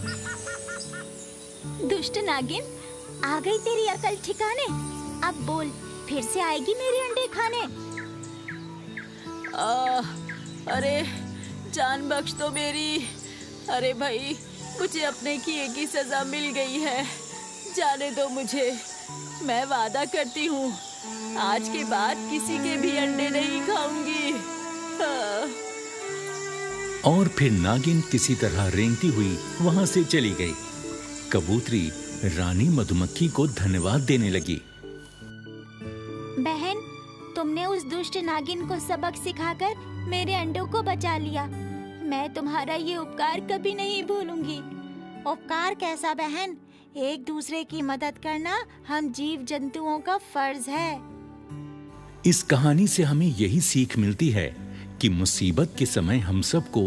Speaker 8: दुष्ट नागिन,
Speaker 10: आ गई तेरी अकल ठिकाने। अब बोल, फिर से आएगी मेरे अंडे खाने?
Speaker 1: अरे जान बख्श दो मेरी। अरे भाई, मुझे अपने किए की सजा मिल गई है, जाने दो मुझे। मैं वादा करती हूँ, आज के बाद किसी के भी अंडे नहीं खाऊंगी।
Speaker 9: और फिर नागिन किसी तरह रेंगती हुई वहां से चली गई। कबूतरी रानी मधुमक्खी को धन्यवाद देने लगी।
Speaker 10: बहन, तुमने उस दुष्ट नागिन को सबक सिखाकर मेरे अंडों को बचा लिया। मैं तुम्हारा ये उपकार कभी नहीं भूलूंगी। उपकार कैसा बहन? एक दूसरे की मदद करना हम जीव जंतुओं का फर्ज है।
Speaker 9: इस कहानी से हमें यही सीख मिलती है कि मुसीबत के समय हम सबको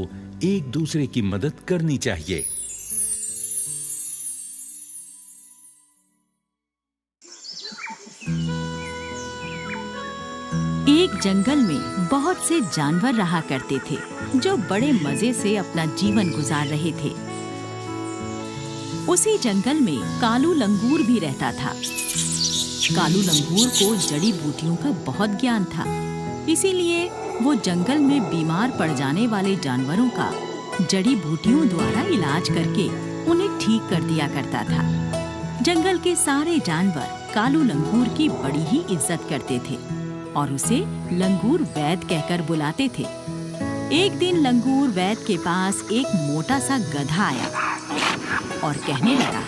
Speaker 9: एक दूसरे की मदद करनी चाहिए।
Speaker 1: एक जंगल में बहुत से जानवर रहा करते थे, जो बड़े मजे से अपना जीवन गुजार रहे थे। उसी जंगल में कालू लंगूर भी रहता था। कालू लंगूर को जड़ी बूटियों का बहुत ज्ञान था, इसीलिए वो जंगल में बीमार पड़ जाने वाले जानवरों का जड़ी बूटियों द्वारा इलाज करके उन्हें ठीक कर दिया करता था। जंगल के सारे जानवर कालू लंगूर की बड़ी ही इज्जत करते थे और उसे लंगूर वैद कहकर बुलाते थे। एक दिन लंगूर वैद के पास एक मोटा सा गधा आया और कहने लगा,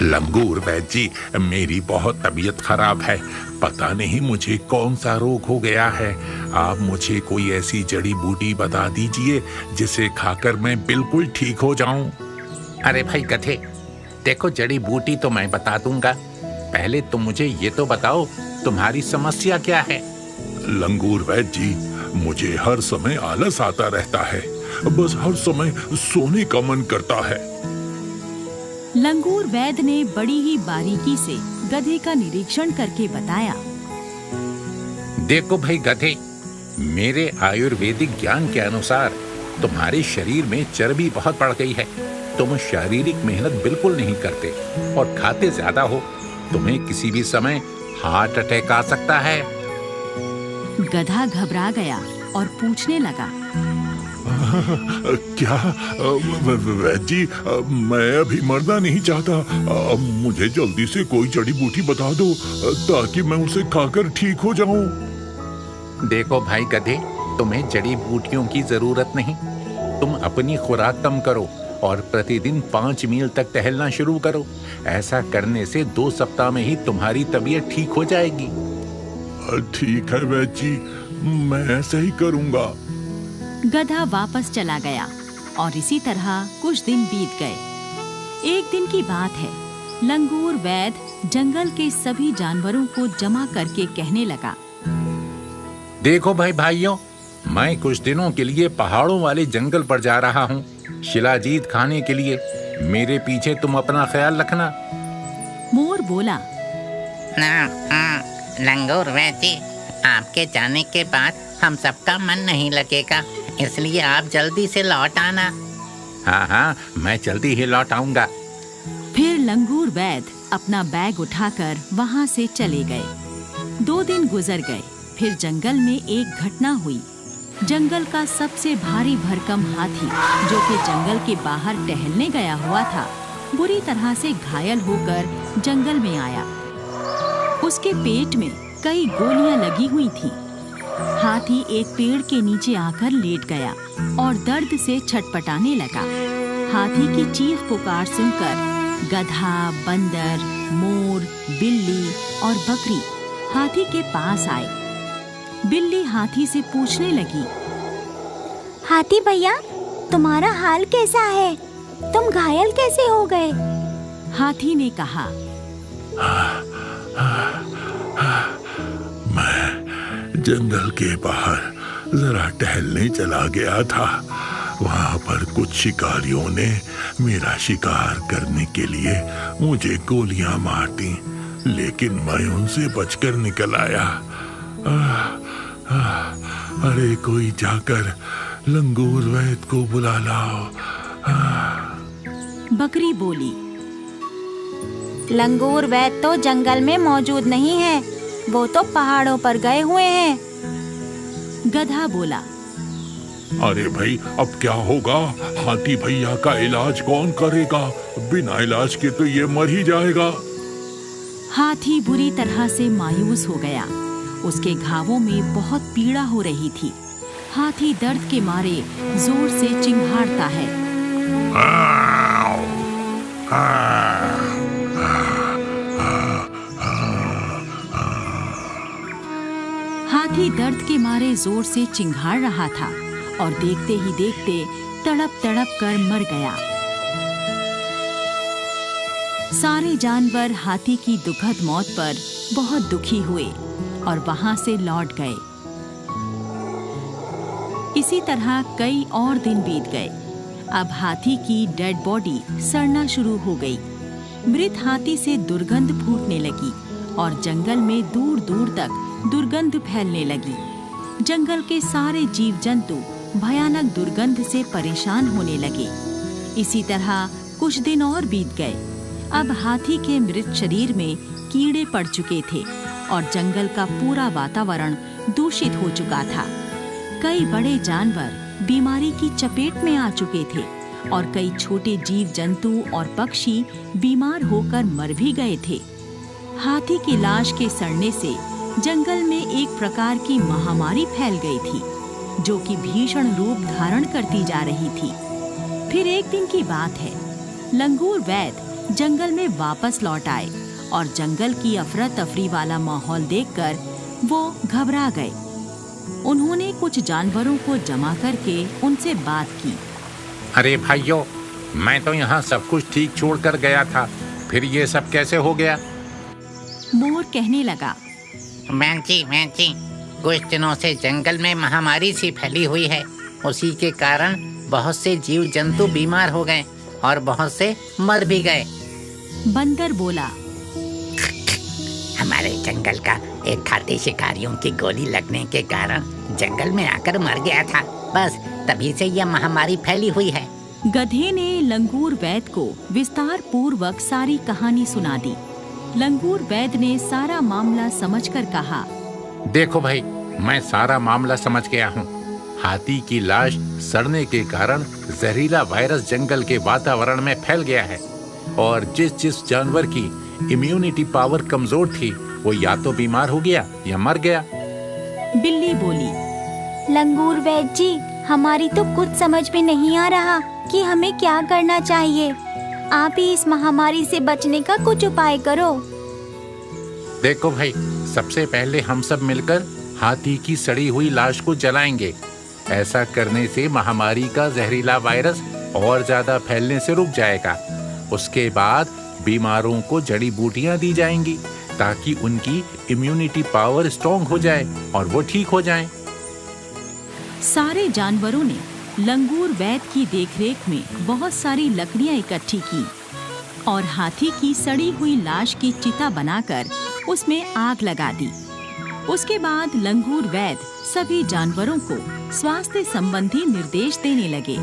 Speaker 3: लंगूर वैद जी, मेरी बहुत तबीयत खराब है। पता नहीं मुझे कौन सा रोग हो गया है। आप मुझे कोई ऐसी जड़ी बूटी बता दीजिए जिसे खाकर मैं बिल्कुल ठीक हो जाऊं।
Speaker 7: अरे भाई गधे, देखो जड़ी बूटी तो मैं बता दूंगा, पहले तुम मुझे ये तो बताओ तुम्हारी समस्या क्या है।
Speaker 2: लंगूर वैद जी, मुझे हर समय आलस आता रहता है, बस हर समय सोने का मन करता है।
Speaker 1: लंगूर वैद ने बड़ी ही बारीकी से गधे का निरीक्षण करके बताया,
Speaker 7: देखो भाई गधे, मेरे आयुर्वेदिक ज्ञान के अनुसार तुम्हारे शरीर में चर्बी बहुत बढ़ गई है। तुम शारीरिक मेहनत बिल्कुल नहीं करते और खाते ज्यादा हो। तुम्हें किसी भी समय हार्ट अटैक आ सकता है।
Speaker 1: गधा घबरा गया और पूछने लगा,
Speaker 2: क्या वैद जी, मैं अभी मरना नहीं चाहता। मुझे जल्दी से कोई जड़ी बूटी बता दो ताकि मैं उसे खाकर ठीक हो जाऊं।
Speaker 7: देखो भाई गधे, तुम्हें जड़ी बूटियों की जरूरत नहीं। तुम अपनी खुराक कम करो और प्रतिदिन 5 मील तक टहलना शुरू करो। ऐसा करने से 2 सप्ताह में ही तुम्हारी तबीयत ठीक हो जाएगी।
Speaker 2: ठीक है वैद जी, मैं ऐसा ही करूंगा।
Speaker 1: गधा वापस चला गया और इसी तरह कुछ दिन बीत गए। एक दिन की बात है, लंगूर वैद जंगल के सभी जानवरों को जमा करके कहने लगा,
Speaker 7: देखो भाई भाइयों, मैं कुछ दिनों के लिए पहाड़ों वाले जंगल पर जा रहा हूँ शिलाजीत खाने के लिए। मेरे पीछे तुम अपना ख्याल रखना।
Speaker 1: मोर बोला,
Speaker 6: लंगूर वैद जी, आपके जाने के बाद हम सबका मन नहीं लगेगा, इसलिए आप जल्दी से लौट आना।
Speaker 7: हाँ, मैं जल्दी ही लौट आऊंगा।
Speaker 1: फिर लंगूर वैद अपना बैग उठाकर वहाँ से चले गए। 2 दिन गुजर गए। फिर जंगल में एक घटना हुई। जंगल का सबसे भारी भरकम हाथी, जो कि जंगल के बाहर टहलने गया हुआ था, बुरी तरह से घायल होकर जंगल में आया। उसके पेट में कई गोलियां लगी हुई थीं। हाथी एक पेड़ के नीचे आकर लेट गया और दर्द से छटपटाने लगा। हाथी की चीख पुकार सुनकर गधा, बंदर, मोर, बिल्ली और बकरी हाथी के पास आए। बिल्ली हाथी से पूछने लगी,
Speaker 10: हाथी भैया, तुम्हारा हाल कैसा है? तुम घायल कैसे हो गए?
Speaker 1: हाथी ने कहा,
Speaker 2: मैं जंगल के बाहर जरा टहलने चला गया था। वहां पर कुछ शिकारियों ने मेरा शिकार करने के लिए मुझे गोलियां मार दी, लेकिन मैं उनसे बचकर निकल आया। अरे कोई जाकर लंगूर वैद को बुला लाओ।
Speaker 10: बकरी बोली, लंगूर वैद तो जंगल में मौजूद नहीं है, वो तो पहाड़ों पर गए हुए हैं। गधा बोला,
Speaker 2: अरे भाई अब क्या होगा? हाथी भैया का इलाज कौन करेगा? बिना इलाज के तो ये मर ही जाएगा।
Speaker 1: हाथी बुरी तरह से मायूस हो गया। उसके घावों में बहुत पीड़ा हो रही थी। हाथी दर्द के मारे जोर से चिंघाड़ता है। हाथी दर्द के मारे जोर से चिंघाड़ रहा था और देखते ही देखते तड़प तड़प कर मर गया। सारे जानवर हाथी की दुखद मौत पर बहुत दुखी हुए और वहां से लौट गए। इसी तरह कई और दिन बीत गए। अब हाथी की डेड बॉडी सड़ना शुरू हो गई। मृत हाथी से दुर्गंध फूटने लगी और जंगल में दूर दूर तक दुर्गंध फैलने लगी। जंगल के सारे जीव जंतु भयानक दुर्गंध से परेशान होने लगे। इसी तरह कुछ दिन और बीत गए। अब हाथी के मृत शरीर में कीड़े पड़ चुके थे और जंगल का पूरा वातावरण दूषित हो चुका था। कई बड़े जानवर बीमारी की चपेट में आ चुके थे और कई छोटे जीव जंतु और पक्षी बीमार होकर मर भी गए थे। हाथी की लाश के सड़ने से जंगल में एक प्रकार की महामारी फैल गई थी, जो कि भीषण रूप धारण करती जा रही थी। फिर एक दिन की बात है, लंगूर वैद जंगल में वापस लौट आए और जंगल की अफरा तफरी वाला माहौल देखकर वो घबरा गए। उन्होंने कुछ जानवरों को जमा करके उनसे बात की।
Speaker 3: अरे भाइयों, मैं तो यहाँ सब कुछ ठीक छोड़कर गया था, फिर ये सब कैसे हो गया?
Speaker 1: मोर कहने लगा,
Speaker 6: मैन जी, कुछ दिनों से जंगल में महामारी सी फैली हुई है। उसी के कारण बहुत से जीव जंतु बीमार हो गए और बहुत से मर भी गए।
Speaker 1: बंदर बोला,
Speaker 6: हमारे जंगल का एक खाते शिकारियों की गोली लगने के कारण जंगल में आकर मर गया था, बस तभी से यह महामारी फैली हुई है।
Speaker 1: गधे ने लंगूर वैद को विस्तार पूर्वक सारी कहानी सुना दी। लंगूर वैद ने सारा मामला समझकर कहा,
Speaker 3: देखो भाई, मैं सारा मामला समझ गया हूँ। हाथी की लाश सड़ने के कारण जहरीला वायरस जंगल के वातावरण में फैल गया है और जिस जानवर की इम्यूनिटी पावर कमजोर थी वो या तो बीमार हो गया या मर गया।
Speaker 1: बिल्ली बोली,
Speaker 10: लंगूर वैद जी, हमारी तो कुछ समझ में नहीं आ रहा कि हमें क्या करना चाहिए। आप ही इस महामारी से बचने का कुछ उपाय करो।
Speaker 3: देखो भाई, सबसे पहले हम सब मिलकर हाथी की सड़ी हुई लाश को जलाएंगे। ऐसा करने से महामारी का जहरीला वायरस और ज्यादा फैलने से रुक जाएगा। उसके बाद बीमारों को जड़ी बूटियां दी जाएंगी ताकि उनकी इम्यूनिटी पावर स्ट्रॉन्ग हो जाए और वो ठीक हो जाएं।
Speaker 1: सारे जानवरों ने लंगूर वैद की देखरेख में बहुत सारी लकड़ियां इकट्ठी की और हाथी की सड़ी हुई लाश की चिता बनाकर उसमें आग लगा दी। उसके बाद लंगूर वैद सभी जानवरों को स्वास्थ्य संबंधी निर्देश देने लगे।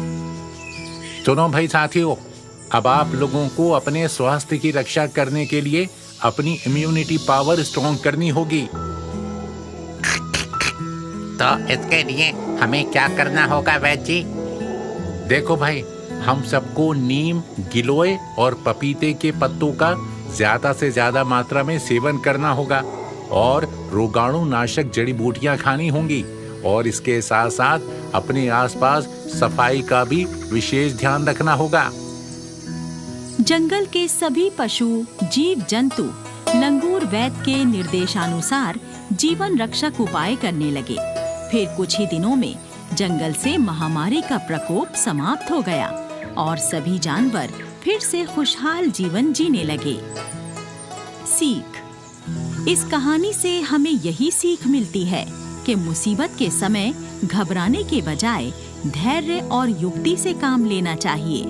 Speaker 3: सुनो भाई साथियों, अब आप लोगों को अपने स्वास्थ्य की रक्षा करने के लिए अपनी इम्यूनिटी पावर स्ट्रॉन्ग करनी होगी।
Speaker 6: तो इसके लिए हमें क्या करना होगा वैद जी?
Speaker 3: देखो भाई, हम सबको नीम, गिलोय और पपीते के पत्तों का ज्यादा से ज्यादा मात्रा में सेवन करना होगा और रोगाणु नाशक जड़ी बूटियां खानी होंगी और इसके साथ साथ अपने आसपास सफाई का भी विशेष ध्यान रखना होगा।
Speaker 1: जंगल के सभी पशु, जीव जंतु लंगूर वैद के निर्देशानुसार जीवन रक्षक उपाय करने लगे। फिर कुछ ही दिनों में जंगल से महामारी का प्रकोप समाप्त हो गया और सभी जानवर फिर से खुशहाल जीवन जीने लगे। सीख: इस कहानी से हमें यही सीख मिलती है कि मुसीबत के समय घबराने के बजाय धैर्य और युक्ति से काम लेना चाहिए।